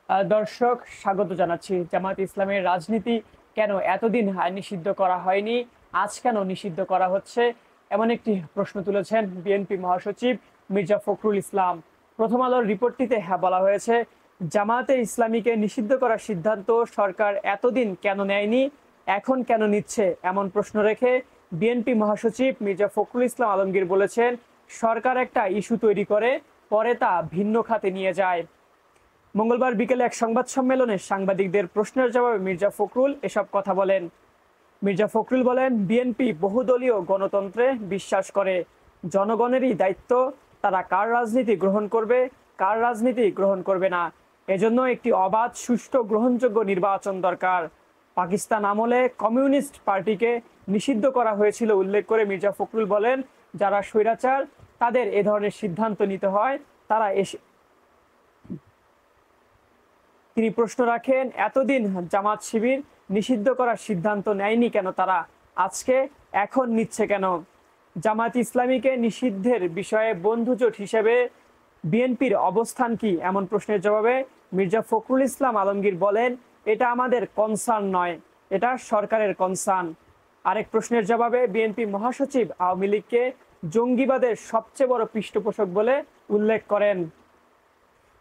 দর্শক, স্বাগত জানাচ্ছি। জামায়াত ইসলামের রাজনীতি কেন এতদিন নিষিদ্ধ করা হয়নি, আজ কেন নিষিদ্ধ করা হচ্ছে, এমন একটি প্রশ্ন তুলেছেন বিএনপি মহাসচিব মির্জা ফখরুল ইসলাম। প্রথম আলোর রিপোর্টটিতে বলা হয়েছে, জামায়াতে ইসলামীকে নিষিদ্ধ করার সিদ্ধান্ত সরকার এতদিন কেন নেয়নি, এখন কেন নিচ্ছে, এমন প্রশ্ন রেখে বিএনপি মহাসচিব মির্জা ফখরুল ইসলাম আলমগীর বলেছেন, সরকার একটা ইস্যু তৈরি করে পরে তা ভিন্ন খাতে নিয়ে যায়। মঙ্গলবার বিকেলে এক সংবাদ সম্মেলনে সাংবাদিকদের প্রশ্নের জবাবে মির্জা ফখরুল এসব কথা বলেন। মির্জা ফখরুল বলেন, বিএনপি বহুদলীয় গণতন্ত্রে বিশ্বাস করে। জনগণেরই দায়িত্ব তারা কার রাজনীতি গ্রহণ করবে, কার রাজনীতি গ্রহণ করবে না। এজন্য একটি অবাধ, সুষ্ঠু, গ্রহণযোগ্য নির্বাচন দরকার। পাকিস্তান আমলে কমিউনিস্ট পার্টিকে নিষিদ্ধ করা হয়েছিল উল্লেখ করে মির্জা ফখরুল বলেন, যারা স্বৈরাচার তাদের এ ধরনের সিদ্ধান্ত নিতে হয়। তারা তিনি প্রশ্ন রাখেন, এতদিন জামাত শিবির নিষিদ্ধ করার সিদ্ধান্ত নেয়নি কেন, তারা আজকে এখন নিচ্ছে কেন? জামাত ইসলামীকে নিষিদ্ধের বিষয়ে বন্ধুজোট হিসেবে বিএনপির অবস্থান কি, এমন প্রশ্নের জবাবে মির্জা ফখরুল ইসলাম আলমগীর বলেন, এটা আমাদের কনসার্ন নয়, এটা সরকারের কনসার্ন। আরেক প্রশ্নের জবাবে বিএনপি মহাসচিব আওয়ামী লীগকে জঙ্গিবাদের সবচেয়ে বড় পৃষ্ঠপোষক বলে উল্লেখ করেন।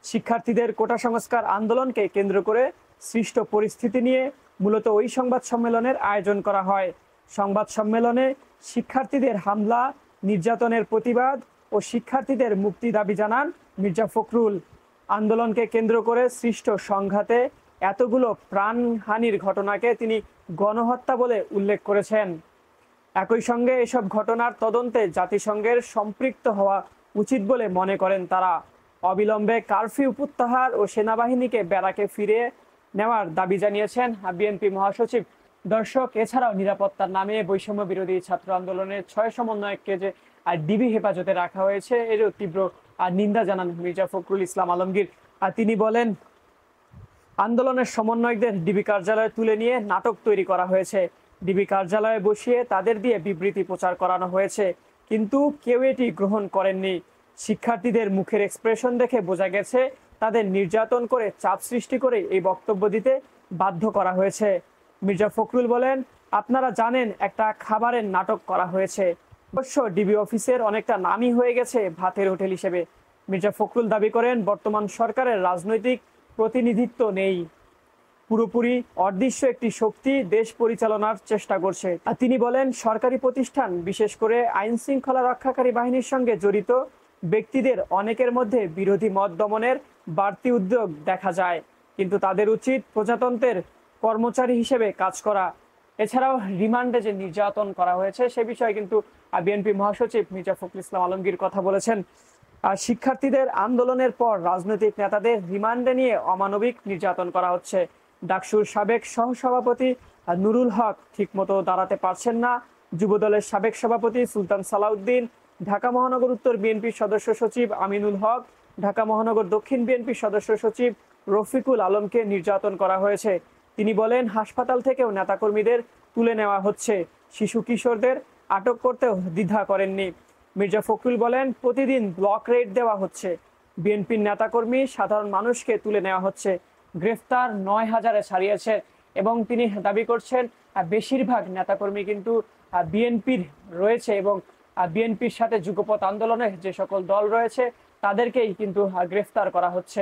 শিক্ষার্থীদের কোটা সংস্কার আন্দোলনকে কেন্দ্র করে সৃষ্ট পরিস্থিতি নিয়ে মূলত ওই সংবাদ সম্মেলনের আয়োজন করা হয়। সংবাদ সম্মেলনে শিক্ষার্থীদের হামলা, নির্যাতনের প্রতিবাদ ও শিক্ষার্থীদের মুক্তি দাবি জানান মির্জা ফখরুল। আন্দোলনকে কেন্দ্র করে সৃষ্ট সংঘাতে এতগুলো প্রাণহানির ঘটনাকে তিনি গণহত্যা বলে উল্লেখ করেছেন। একই সঙ্গে এসব ঘটনার তদন্তে জাতিসংঘের সম্পৃক্ত হওয়া উচিত বলে মনে করেন তারা। অবিলম্বে কারফিউ প্রত্যাহার ও সেনাবাহিনীকে ব্যারাকে ফিরিয়ে নেওয়ার দাবি জানিয়েছেন বিএনপি মহাসচিব। দর্শক, এছাড়াও নিরাপত্তার নামে বৈষম্য বিরোধী ছাত্র আন্দোলনের 6 সমন্বয়ককে যে ডিবি হেফাজতে রাখা হয়েছে, এরও তীব্র নিন্দা জানান মির্জা ফখরুল ইসলাম আলমগীর। তিনি বলেন, আন্দোলনের সমন্বয়কদের ডিবি কার্যালয়ে তুলে নিয়ে নাটক তৈরি করা হয়েছে, ডিবি কার্যালয়ে বসিয়ে তাদের দিয়ে বিবৃতি প্রচার করানো হয়েছে, কিন্তু কেউ এটি গ্রহণ করেননি। শিক্ষার্থীদের মুখের এক্সপ্রেশন দেখে বোঝা গেছে তাদের নির্যাতন করে, চাপ সৃষ্টি করে এই বক্তব্য দিতে বাধ্য করা হয়েছে। মির্জা ফখরুল বলেন, আপনারা জানেন একটা খাবারের নাটক করা হয়েছে। অবশ্য ডিবি অফিসের অনেকটা নামই হয়ে গেছে ভাতের হোটেল হিসেবে। মির্জা ফখরুল দাবি করেন, বর্তমান সরকারের রাজনৈতিক প্রতিনিধিত্ব নেই, পুরোপুরি অদৃশ্য একটি শক্তি দেশ পরিচালনার চেষ্টা করছে। আর তিনি বলেন, সরকারি প্রতিষ্ঠান, বিশেষ করে আইন শৃঙ্খলা রক্ষাকারী বাহিনীর সঙ্গে জড়িত ব্যক্তিদের অনেকের মধ্যে বিরোধী মত দমনের বাড়তি উদ্যোগ দেখা যায়, কিন্তু তাদের উচিত প্রজাতন্ত্রের কর্মচারী হিসেবে কাজ করা। এছাড়াও রিমান্ডে যে নির্যাতন করা হয়েছে সে বিষয়ে কিন্তু বিএনপি মহাসচিব মির্জা ফখরুল ইসলাম আলমগীর কথা বলেছেন। আর শিক্ষার্থীদের আন্দোলনের পর রাজনৈতিক নেতাদের রিমান্ডে নিয়ে অমানবিক নির্যাতন করা হচ্ছে। ডাকসুর সাবেক সহসভাপতি নুরুল হক ঠিকমতো দাঁড়াতে পারছেন না। যুবদলের সাবেক সভাপতি সুলতান সালাউদ্দিন, ঢাকা মহানগর উত্তর বিএনপির সদস্য সচিব আমিনুল হক, ঢাকা মহানগর দক্ষিণ বিএনপির সদস্য সচিব রফিকুল আলমকে নির্যাতন করা হয়েছে। তিনি বলেন, হাসপাতাল থেকেও নেতাকর্মীদের তুলে নেওয়া হচ্ছে, শিশু কিশোরদের আটক করতেও দ্বিধা করেননি। মির্জা ফখরুল বলেন, প্রতিদিন ব্লক রেড দেওয়া হচ্ছে, বিএনপির নেতাকর্মী, সাধারণ মানুষকে তুলে নেওয়া হচ্ছে, গ্রেফতার 9,000-এ ছাড়িয়েছে। এবং তিনি দাবি করছেন বেশিরভাগ নেতাকর্মী কিন্তু বিএনপির রয়েছে এবং বিএনপির সাথে যুগপৎ আন্দোলনে যে সকল দল রয়েছে তাদেরকেই কিন্তু গ্রেফতার করা হচ্ছে।